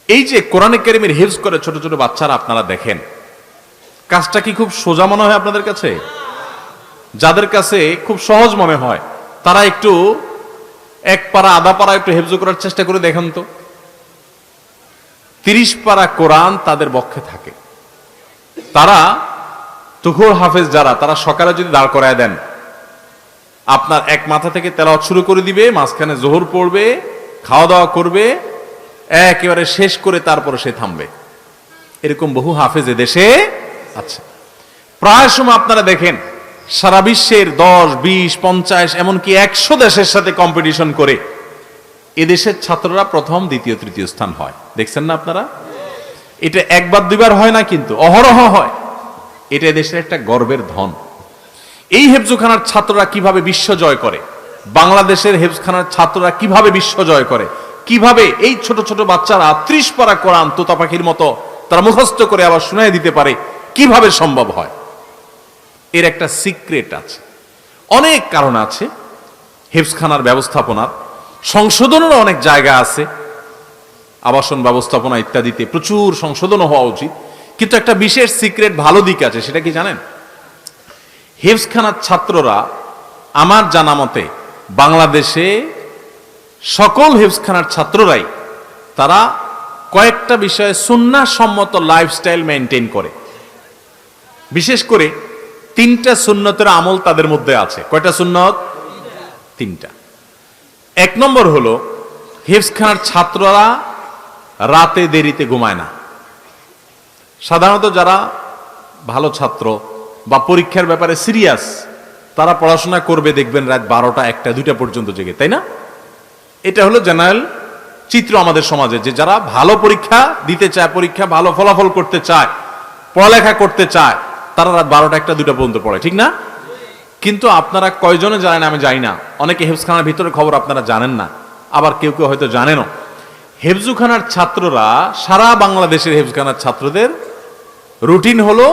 এই যে কোরআনে কারীমের হিফজ করে ছোট ছোট বাচ্চারা আপনারা দেখেন, কাজটা কি খুব সোজা মনে হয় আপনাদের কাছে? যাদের কাছে খুব সহজ মনে হয় তারা একটু এক পারা আধা পারা একটু হেফজ করার চেষ্টা করে দেখেন তো। 30 পারা কোরআন তাদের বক্ষে থাকে। তারা তুখোর হাফেজ যারা, তারা সকালে যদি দাঁড় করায় দেন, আপনার এক মাথা থেকে তেলাওয়াত শুরু করে দিবে, মাঝখানে জোহর পড়বে, খাওয়া দাওয়া করবে, একেবারে শেষ করে তারপরে সে থামবে। এরকম বহু হাফেজ দেশে আছে। প্রায় সময় আপনারা দেখেন সারা বিশ্বের 10, 20, 50 এমনকি 100 দেশের সাথে কম্পিটিশন করে এদেশের ছাত্ররা প্রথম, দ্বিতীয়, তৃতীয় স্থান হয়। দেখছেন না আপনারা? এটা একবার দুইবার হয় না, কিন্তু অহরহ হয়। এটা এদেশের একটা গর্বের ধন। এই হেফজখানার ছাত্ররা কিভাবে বিশ্ব জয় করে, বাংলাদেশের হেফজখানার ছাত্ররা কিভাবে বিশ্ব জয় করে, কিভাবে এই ছোট ছোট বাচ্চারা 30 পারা কোরআন তোতা পাখির মতো তারা মুখস্থ করে আবার শুনাই দিতে পারে, কিভাবে সম্ভব হয়? এর একটা সিক্রেট আছে, অনেক কারণ আছে। হেফজখানার ব্যবস্থাপনার সংশোধনের অনেক জায়গা আছে, আবাসন ব্যবস্থাপনা ইত্যাদিতে প্রচুর সংশোধন হওয়া উচিত। কিন্তু একটা বিশেষ সিক্রেট ভালো দিক আছে, সেটা কি জানেন? হেফজখানার ছাত্ররা আমার জানা মতে বাংলাদেশে সকল হেফজখানার ছাত্ররাই তারা কয়েকটা বিষয়ে সুন্নাহ সম্মত লাইফস্টাইল মেনটেন করে। বিশেষ করে 3টা সুন্নতের আমল তাদের মধ্যে আছে। কয়টা সুন্নত? 3টা। 1 নম্বর হলো হেফজখানার ছাত্ররা রাতে দেরিতে ঘুমায় না। সাধারণত যারা ভালো ছাত্র বা পরীক্ষার ব্যাপারে সিরিয়াস, তারা পড়াশোনা করবে দেখবেন রাত 12টা, 1টা, 2টা পর্যন্ত জেগে, তাই না? এটা হলো জেনারেল চিত্র আমাদের সমাজে, যে যারা ভালো পরীক্ষা দিতে চায়, পরীক্ষা ভালো ফলাফল করতে চায়, পড়ালেখা করতে চায়, তারা রাত 12টা, 1টা, 2টা পর্যন্ত পড়ে, ঠিক না? কিন্তু আপনারা কয়জনে জানেন আমি জানি না, অনেকে হেফজখানার ভিতরে খবর আপনারা জানেন না, আবার কেউ কেউ হয়তো জানেনও। হেফজখানার ছাত্ররা, সারা বাংলাদেশের হেফজখানার ছাত্রদের রুটিন হলো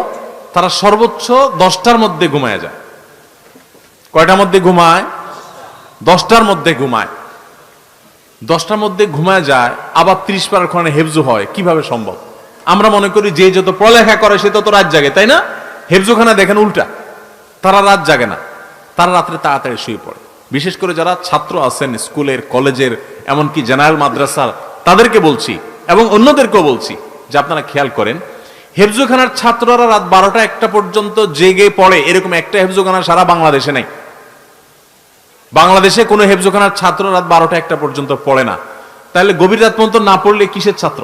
তারা সর্বোচ্চ 10টার মধ্যে ঘুমায় যায়। কয়টার মধ্যে ঘুমায়? 10টার মধ্যে ঘুমায়। 10টার মধ্যে ঘুমায় যায়, আবার 30 পারার কোরআনে হেফজ হয়। কিভাবে সম্ভব? আমরা মনে করি যে যত পড়ালেখা করে সে তত রাত জাগে, তাই না? হেফজখানা দেখেন উল্টা, তারা রাত জাগে না, তারা রাত্রে তাড়াতাড়ি শুয়ে পড়ে। বিশেষ করে যারা ছাত্র আছেন স্কুলের, কলেজের, এমনকি জেনারেল মাদ্রাসার, তাদেরকে বলছি এবং অন্যদেরকেও বলছি যে আপনারা খেয়াল করেন, হেফজখানার ছাত্ররা রাত 12টা, 1টা পর্যন্ত জেগে পড়ে, এরকম একটা হেফজখানা সারা বাংলাদেশে নাই। বাংলাদেশে কোনো হেফজখানার ছাত্র রাত 12টা, 1টা পর্যন্ত পড়ে না। তাহলে গভীর রাত পর্যন্ত না পড়লে কিসের ছাত্র?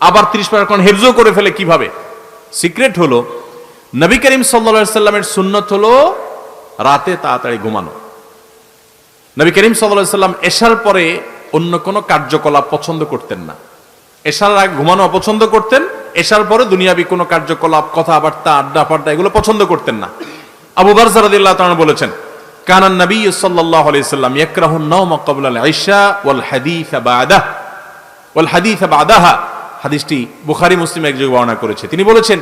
আবার 30 পারা কোরআন হেফজ করে ফেলে কিভাবে? সিক্রেট হলো, নবী করিম সাল্লাল্লাহু আলাইহি সাল্লামের সুন্নত হলো রাতে তাড়াতাড়ি ঘুমানো। নবী করিম সাল্লাল্লাহু আলাইহি সাল্লাম এশার পরে অন্য কোনো কার্যকলাপ পছন্দ করতেন না। এশার আগে ঘুমানো অপছন্দ করতেন, এশার পরে দুনিয়াবি কোনো কার্যকলাপ, কথাবার্তা, আড্ডা ফাড্ডা এগুলো পছন্দ করতেন না। আবু বারজা রাদিয়াল্লাহু তাআলা বলেছেন, কানান নবী সাল্লাল্লাহু আলাইহি সাল্লাম ইয়াকরাহুন নাওমা ক্বাবলা আল ইশা ওয়াল হাদিস বাদাহা। হাদিসটি বুখারী মুসলিম এক জায়গায় বর্ণনা করেছে। তিনি বলেছেন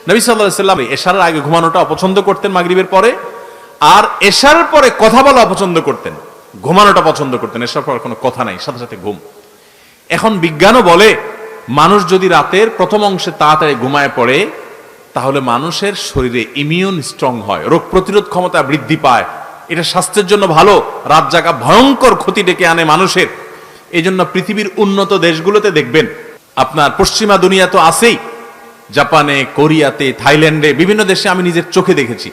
নবী সাল্লাল্লাহু আলাইহি সাল্লাম এশার আগে ঘুমানোটা অপছন্দ করতেন মাগরিবের পরে, আর এশার পরে কথা বলা অপছন্দ করতেন, ঘুমানোটা পছন্দ করতেন। এশার পরে কোনো কথা নাই, সাথে সাথে ঘুম। এখন বিজ্ঞানও বলে মানুষ যদি রাতের প্রথম অংশে তাড়াতাড়ি ঘুমায় পড়ে, তাহলে মানুষের শরীরে ইমিউন স্ট্রং হয়, রোগ প্রতিরোধ ক্ষমতা বৃদ্ধি পায়। এটা স্বাস্থ্যের জন্য ভালো। রাত জাগা ভয়ঙ্কর ক্ষতি ডেকে আনে মানুষের। এই জন্য পৃথিবীর উন্নত দেশগুলোতে দেখবেন, আপনার পশ্চিমা দুনিয়া তো আছেই, জাপানে, কোরিয়াতে, থাইল্যান্ডে, বিভিন্ন দেশে আমি নিজের চোখে দেখেছি।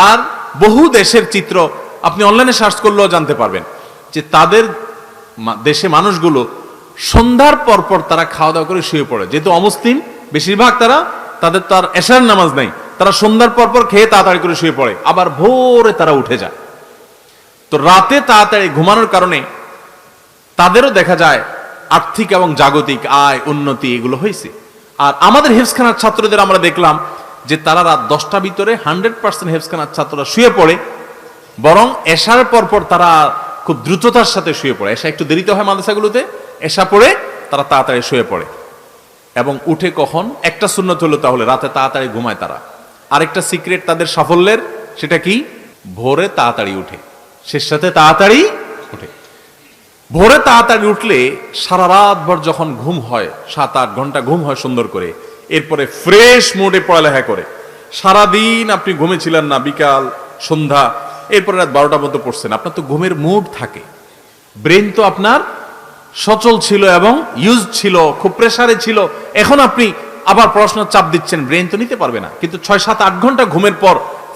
আর বহু দেশের চিত্র আপনি অনলাইনে সার্চ করলেও জানতে পারবেন যে তাদের দেশে মানুষগুলো সন্ধ্যার পর পর তারা খাওয়া দাওয়া করে শুয়ে পড়ে। যেহেতু অমুসলিম বেশিরভাগ, তাদের তো আর এশার নামাজ নাই, তারা সন্ধ্যার পর পর খেয়ে তাড়াতাড়ি করে শুয়ে পড়ে, আবার ভোরে তারা উঠে যায়। তো রাতে তাড়াতাড়ি ঘুমানোর কারণে তাদেরও দেখা যায় আর্থিক এবং জাগতিক আয় উন্নতি এগুলো হয়েছে। আর আমাদের হেফজখানার ছাত্রদের আমরা দেখলাম যে তারা রাত 10টার ভিতরে 100% হেফজখানার ছাত্ররা শুয়ে পড়ে, বরং এশার পর পর তারা খুব দ্রুততার সাথে শুয়ে পড়ে। এশা একটু দেরিতে হয় মাদ্রাসাগুলোতে, এশা পড়ে তারা তাড়াতাড়ি শুয়ে পড়ে এবং উঠে কখন? একটা সুন্নত হলো তাহলে রাতে তাড়াতাড়ি ঘুমায় তারা। আরেকটা সিক্রেট তাদের সাফল্যের, সেটা কি? ভোরে তাড়াতাড়ি উঠে, শেষ সাথে তাড়াতাড়ি উঠে। ভোরে তাড়াতাড়ি উঠলে সারা রাত ভর যখন ঘুম হয়, 7-8 ঘন্টা ঘুম হয় সুন্দর করে, এরপরে ফ্রেশ মুডে পড়ালেখা করে। সারাদিন আপনি ঘুমেছিলেন না, বিকাল সন্ধ্যা, এরপরে রাত 12টা পর্যন্ত পড়ছেন, আপনার তো ঘুমের মুড থাকে, ব্রেন তো আপনার সচল ছিল এবং ইউজ ছিল, খুব প্রেসারে ছিল। এখন আপনি আবার পড়াশোনার চাপ দিচ্ছেন, ব্রেন তো নিতে পারবে না। কিন্তু 6-7-8 ঘন্টা ঘুমের পর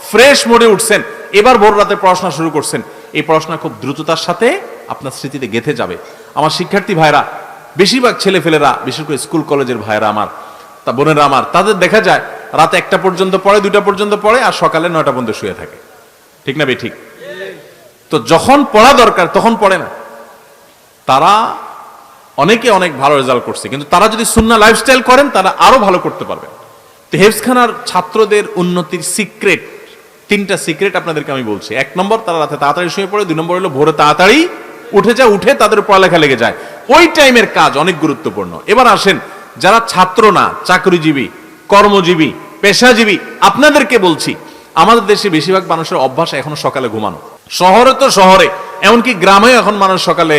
ফ্রেশ মোডে উঠছেন, এবার ভোর রাতে পড়াশোনা শুরু করছেন, এই পড়াশোনা খুব দ্রুততার সাথে আপনার স্মৃতিতে গেঁথে যাবে। আমার শিক্ষার্থী ভাইরা, বেশিরভাগ ছেলে ফেলেরা, বিশেষ করে স্কুল কলেজের ভাইরা আমার, তা বোনেরা আমার, তাদের দেখা যায় রাতে 1টা পর্যন্ত পড়ে, 2টা পর্যন্ত পড়ে, আর সকালে 9টা পর্যন্ত শুয়ে থাকে। ঠিক না ঠিক? তো যখন পড়া দরকার তখন পড়ে না। তারা অনেকে অনেক ভালো রেজাল্ট করছে, কিন্তু তারা যদি সুন্নাহ লাইফস্টাইল করেন তারা আরো ভালো করতে পারবেন। তো হেফজখানার ছাত্রদের উন্নতির সিক্রেট, 3টা সিক্রেট আপনাদেরকে আমি বলছি। 1 নম্বর, তারা রাতে তাড়াতাড়ি শুয়ে পড়ে। 2 নম্বর হলো ভোরে তাড়াতাড়ি উঠে যায়, উঠে তাদের পড়ালেখা লেগে যায়। ওই টাইমের কাজ অনেক গুরুত্বপূর্ণ। এবার আসেন, যারা ছাত্র না, চাকরিজীবী, কর্মজীবী, পেশাজীবী, আপনাদেরকে বলছি, আমাদের দেশে বেশিরভাগ মানুষের অভ্যাস এখনো সকালে ঘুমানো। শহরে তো শহরে, এমনকি গ্রামেও এখন মানুষ সকালে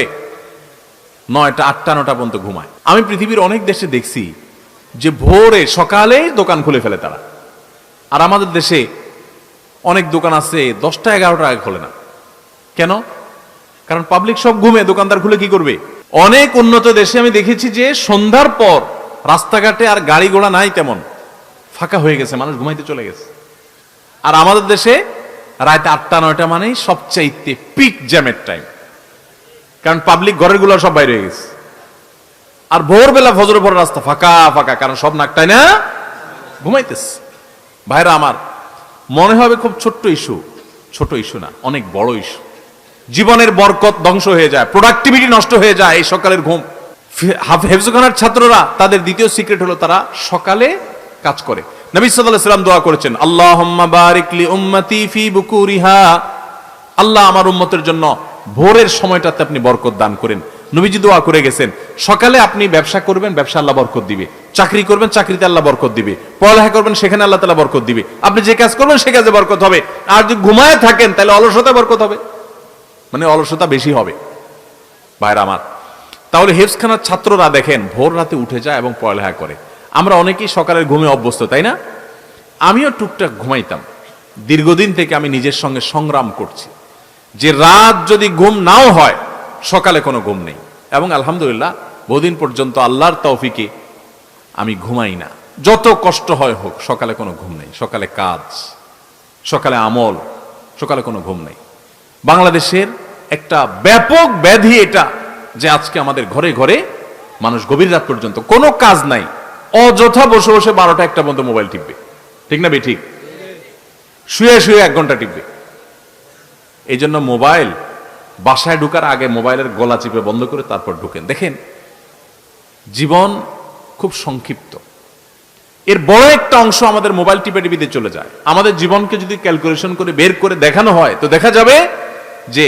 9টা, 8টা, 9টা পর্যন্ত ঘুমায়। আমি পৃথিবীর অনেক দেশে দেখছি যে ভোরে সকালে দোকান খুলে ফেলে তারা। আর আমাদের দেশে অনেক দোকান আছে 10টা, 11টা আগে খোলে না। কেন? কারণ পাবলিক সব ঘুমে, দোকানদার খুলে কি করবে? অনেক উন্নত দেশে আমি দেখেছি যে সন্ধ্যার পর রাস্তাঘাটে আর গাড়ি ঘোড়া নাই, তেমন ফাঁকা হয়ে গেছে, মানুষ ঘুমাইতে চলে গেছে। আর আমাদের দেশে রাত 8টা, 9টা মানেই সবচাইতে পিক জ্যামের টাইম, কারণ পাবলিক ঘরের গুলো সব বাইরে হয়ে গেছে। আর ভোরবেলা ফজরের পর রাস্তা ফাঁকা ফাঁকা, কারণ সব নাকটাই না ঘুমাইতেছে। ভাইরা আমার, মনে হবে খুব ছোট্ট ইস্যু, ছোট ইস্যু না, অনেক বড় ইস্যু। জীবনের বরকত ধ্বংস হয়ে যায়, প্রোডাক্টিভিটি নষ্ট হয়ে যায় এই সকালের ঘুম। হেফজখানার ছাত্ররা, তাদের দ্বিতীয় সিক্রেট হলো তারা সকালে কাজ করে। নবী সাল্লাল্লাহু আলাইহি ওয়াসাল্লাম দোয়া করেছেন, আল্লাহুম্মা বারিক লি উম্মতি ফি বুকুরিহা, আল্লাহ আমার উম্মতের জন্য ভোরের সময়টাতে আপনি বরকত দান করেন। নবীজি দোয়া করে গেছেন, সকালে আপনি ব্যবসা করবেন, ব্যবসা আল্লাহ বরকত দিবে। চাকরি করবেন, চাকরিতে আল্লাহ বরকত দিবে। পড়ালেখা করবেন, সেখানে আল্লাহ তাআলা বরকত দিবে। আপনি যে কাজ করবেন সে কাজে বরকত হবে। আর যদি ঘুমায় থাকেন তাহলে অলসতা বরকত হবে, মানে অলসতা বেশি হবে। ভাইরা আমার, তাহলে হেফজখানার ছাত্ররা দেখেন ভোর রাতে উঠে যায় এবং পড়ালেখা করে। আমরা অনেকেই সকালের ঘুমে অভ্যস্ত, তাই না? আমিও টুকটাক ঘুমাইতাম। দীর্ঘদিন থেকে আমি নিজের সঙ্গে সংগ্রাম করছি যে রাত যদি ঘুম নাও হয়, সকালে কোনো ঘুম নেই। এবং আলহামদুলিল্লাহ বহুদিন পর্যন্ত আল্লাহর তৌফিকে আমি ঘুমাই না। যত কষ্ট হয় হোক, সকালে কোনো ঘুম নেই। সকালে কাজ, সকালে আমল, সকালে কোনো ঘুম নেই। বাংলাদেশের একটা ব্যাপক ব্যাধি এটা, যে আজকে আমাদের ঘরে ঘরে মানুষ গভীর রাত পর্যন্ত কোনো কাজ নাই, অযথা বসে বসে 12টা, 1টা পর্যন্ত মোবাইল টিপবে। ঠিক না ঠিক? শুয়ে শুয়ে 1 ঘন্টা টিপবে। এই জন্য মোবাইল, বাসায় ঢুকার আগে মোবাইলের গলা চিপে বন্ধ করে তারপর ঢুকেন। দেখেন, জীবন খুব সংক্ষিপ্ত, এর বড় একটা অংশ আমাদের মোবাইল টিপে টিপিতে চলে যায়। আমাদের জীবনকে যদি ক্যালকুলেশন করে বের করে দেখানো হয়, তো দেখা যাবে যে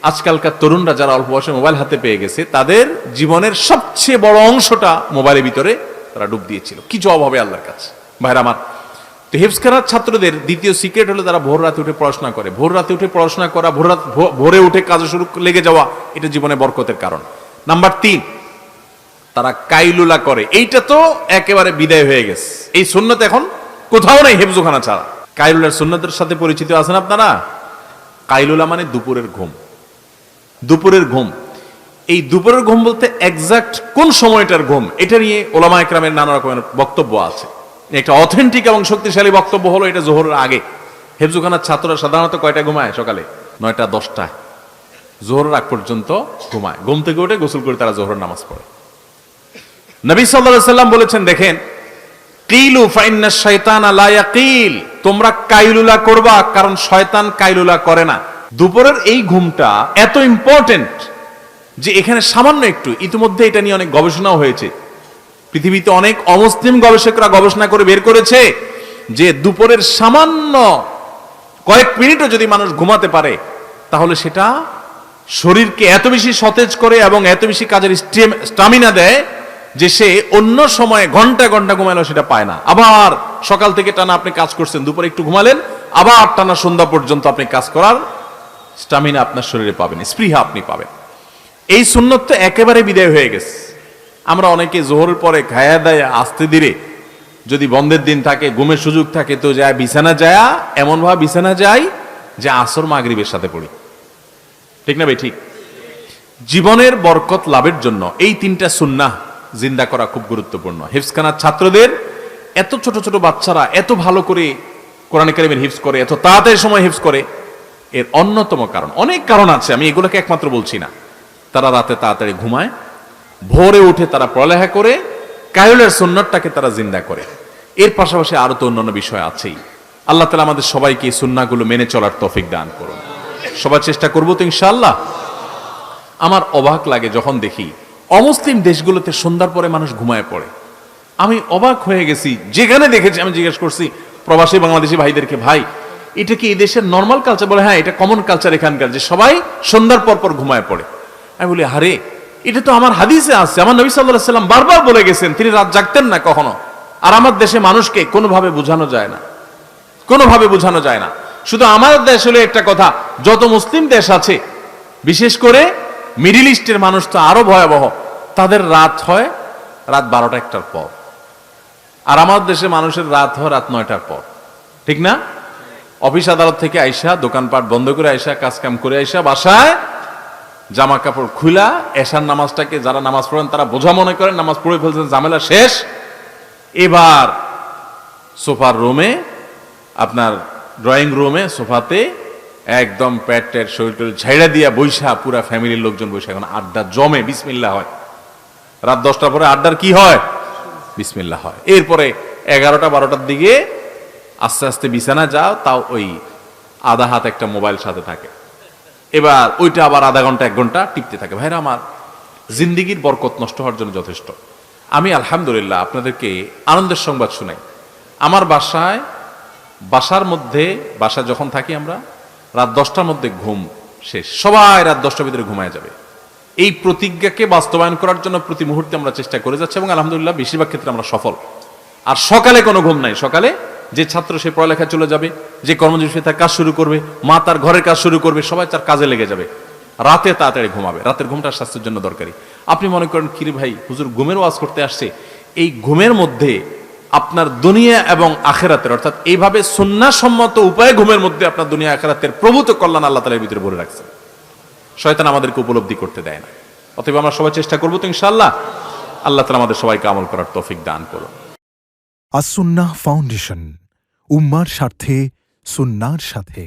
আজকালকার তরুণরা যারা অল্প বয়সে মোবাইল হাতে পেয়ে গেছে, তাদের জীবনের সবচেয়ে বড় অংশটা মোবাইলের ভিতরে তারা ডুব দিয়েছিল। কি জবাব হবে আল্লাহর কাছে? ভাইরা আমার, তো হেফজখানার ছাত্রদের দ্বিতীয় সিক্রেট হলো তারা ভোর রাতে উঠে পড়াশোনা করে। ভোর রাতে উঠে পড়াশোনা করা, ভোরে উঠে কাজে শুরু লেগে যাওয়া, এটা জীবনে বরকতের কারণ। নাম্বার 3, তারা কাইলুলা করে। এইটা তো একেবারে বিদায় হয়ে গেছে, এই সুন্নত এখন কোথাও নেই হেফজখানা ছাড়া। কাইলুলার সুন্নতের সাথে পরিচিত আছেন আপনারা? কাইলুলা মানে দুপুরের ঘুম। দুপুরের ঘুম, এই দুপুরের ঘুম বলতে এক্সাক্ট কোন সময়টার ঘুম, এটা নিয়ে ওলামা একরামের নানা রকমের বক্তব্য আছে। একটা অথেন্টিক এবং শক্তিশালী বক্তব্য হলো এটা জোহরের আগে। হেফজখানার ছাত্ররা সাধারণত কয়টা ঘুমায়? সকালে 9টা, 10টা, জোহরের আগ পর্যন্ত ঘুমায়। ঘুম থেকে উঠে গোসল করে তারা জোহরের নামাজ পড়ে। নবী সাল্লাল্লাহু আলাইহি ওয়াসাল্লাম বলেছেন, দেখেন, কিলু ফাইন্না শাইতানা লা ইয়াকিল, তোমরা কাইলুলা করবা, কারণ শয়তান কাইলুলা করে না। দুপুরের এই ঘুমটা এত ইম্পর্টেন্ট যে এখানে সামান্য একটু, ইতিমধ্যে এটা নিয়ে অনেক গবেষণাও হয়েছে। পৃথিবীতে অনেক অমুসলিম গবেষকরা গবেষণা করে বের করেছে যে দুপুরের সামান্য কয়েক মিনিটও যদি মানুষ ঘুমাতে পারে, তাহলে সেটা শরীরকে এত বেশি সতেজ করে এবং এত বেশি কাজের স্টামিনা দেয় যে সে অন্য সময়ে ঘন্টা ঘন্টা ঘুমালেও সেটা পায় না। আবার সকাল থেকে টানা আপনি কাজ করছেন, দুপুরে একটু ঘুমালেন, আবার টানা সন্ধ্যা পর্যন্ত আপনি কাজ করার স্টামিনা আপনার শরীরে পাবেন, স্পৃহা আপনি পাবেন। এই সুন্নত তো একেবারে বিদায় হয়ে গেছে। আমরা অনেকে জোহরের পরে খায়া দায়া আস্তে ধীরে যদি বন্ধের দিন থাকে, ঘুমের সুযোগ থাকে, তো যায় বিছানা যায়, এমন ভাবে বিছানা যায় যে আসর মাগরিবের সাথে পড়ি। ঠিক না ভাই? ঠিক। জীবনের বরকত লাভের জন্য এই তিনটা সুন্নাহ জিন্দা করা খুব গুরুত্বপূর্ণ। হিফজখানার ছাত্রদের, এত ছোট ছোট বাচ্চারা এত ভালো করে কোরআন কারীমের হিফজ করে, এত তাড়াতাড়ি সময় হিফজ করে, এর অন্যতম কারণ, অনেক কারণ আছে, আমি এগুলোকে একমাত্র বলছি না। তারা রাতে তাড়াতাড়ি ঘুমায়, ভোরে উঠে তারা পড়ালেখা করে, কায়লের সুন্নাতটাকে তারা জিন্দা করে। এর পাশাপাশি আরো তো অন্যান্য বিষয় আছেই। আল্লাহ তাআলা আমাদের সবাইকে এই সুন্নাহগুলো মেনে চলার তৌফিক দান করুন। সবাই চেষ্টা করবো তো ইনশাআল্লাহ। আমার অবাক লাগে যখন দেখি অমুসলিম দেশগুলোতে সন্ধ্যার পরে মানুষ ঘুমায় পড়ে। আমি অবাক হয়ে গেছি, যেখানে দেখেছি আমি জিজ্ঞেস করছি প্রবাসী বাংলাদেশি ভাইদেরকে, ভাই এটা কি এই দেশের নর্মাল কালচার? বলে হ্যাঁ, এটা কমন কালচার এখানকার, যে সবাই সন্ধ্যার পর পর ঘুমায় পড়ে। আমি বলি আরে, এটা তো আমার হাদিসে আছে, আমার নবী সাল্লাল্লাহু আলাইহি সাল্লাম বারবার বলে গেছেন, তিনি রাত জাগতেন না কখনো। আর আমার দেশে মানুষকে কোনোভাবে বোঝানো যায় না, কোনোভাবে বোঝানো যায় না। শুধু আমার দেশ হলে একটা কথা, যত মুসলিম দেশ আছে, বিশেষ করে মিডিল ইস্টের মানুষ তো আরো ভয়াবহ, তাদের রাত হয় রাত 12টা-1টার পর, আর আমার দেশে মানুষের রাত হয় রাত 9টার পর। ঠিক না? অফিস আদালত থেকে আইসা, দোকানপাট বন্ধ করে আইসা, কাজ কাম করে আইসা বাসায় জামা কাপড় খুলা, এশার নামাজটাকে যারা নামাজ পড়েন তারা বোঝা মনে করেন, নামাজ পড়ে ফেলছেন, ঝামেলা শেষ। এবার সোফার রুমে, আপনার ড্রয়িং রুমে সোফাতে একদম প্যাট ট্যাট শরীর টরীর ঝাইড়া দিয়া বৈশা, পুরা ফ্যামিলির লোকজন বৈশা এখন আড্ডা জমে, বিসমিল্লাহ হয়। রাত 10টার পরে আড্ডার কি হয়? বিসমিল্লাহ হয়। এরপরে 11টা-12টার দিকে আস্তে আস্তে বিছানা যাও, তাও ওই আধা হাত একটা মোবাইল সাথে থাকে। এবার ওইটা আবার আধা ঘন্টা 1 ঘন্টা টিপতে থাকে। ভাইরা আমার, জিন্দিগির বরকত নষ্ট হওয়ার জন্য যথেষ্ট। আমি আলহামদুলিল্লাহ আপনাদেরকে আনন্দের সংবাদ শুনাই। আমার বাসার মধ্যে, বাসা যখন থাকি আমরা, রাত 10টার মধ্যে ঘুম শেষ, সবাই রাত 10টার ভিতরে ঘুমায় যাবে। এই প্রতিজ্ঞাকে বাস্তবায়ন করার জন্য প্রতি মুহূর্তে আমরা চেষ্টা করে যাচ্ছি এবং আলহামদুলিল্লাহ বেশিরভাগ ক্ষেত্রে আমরা সফল। আর সকালে কোনো ঘুম নাই। সকালে যে ছাত্র সে পড়ালেখা চলে যাবে, যে কর্মজীবী সে তার কাজ শুরু করবে, মা তার ঘরের কাজ শুরু করবে, সবাই তার কাজে লেগে যাবে। রাতে তাড়াতাড়ি ঘুমাবে। রাতের ঘুমটা স্বাস্থ্যের জন্য দরকারি। আপনি মনে করেন কিরে ভাই, হুজুর ঘুমের ওয়াজ করতে আসছে, এই ঘুমের মধ্যে আপনার দুনিয়া এবং আখেরাতের, অর্থাৎ এইভাবে সুন্নাহসম্মত উপায়ে ঘুমের মধ্যে আপনার দুনিয়া আখেরাতের প্রভূত কল্যাণ আল্লাহ তাআলার ভিতরে ভরে রাখছেন। শয়তান আমাদেরকে উপলব্ধি করতে দেয় না। অতএব আমরা সবাই চেষ্টা করবো তো ইনশাআল্লাহ। আল্লাহ তাআলা আমাদের সবাইকে আমল করার তৌফিক দান করুন। আস-সুন্নাহ ফাউন্ডেশন, উম্মার স্বার্থে সুন্নাহর সাথে।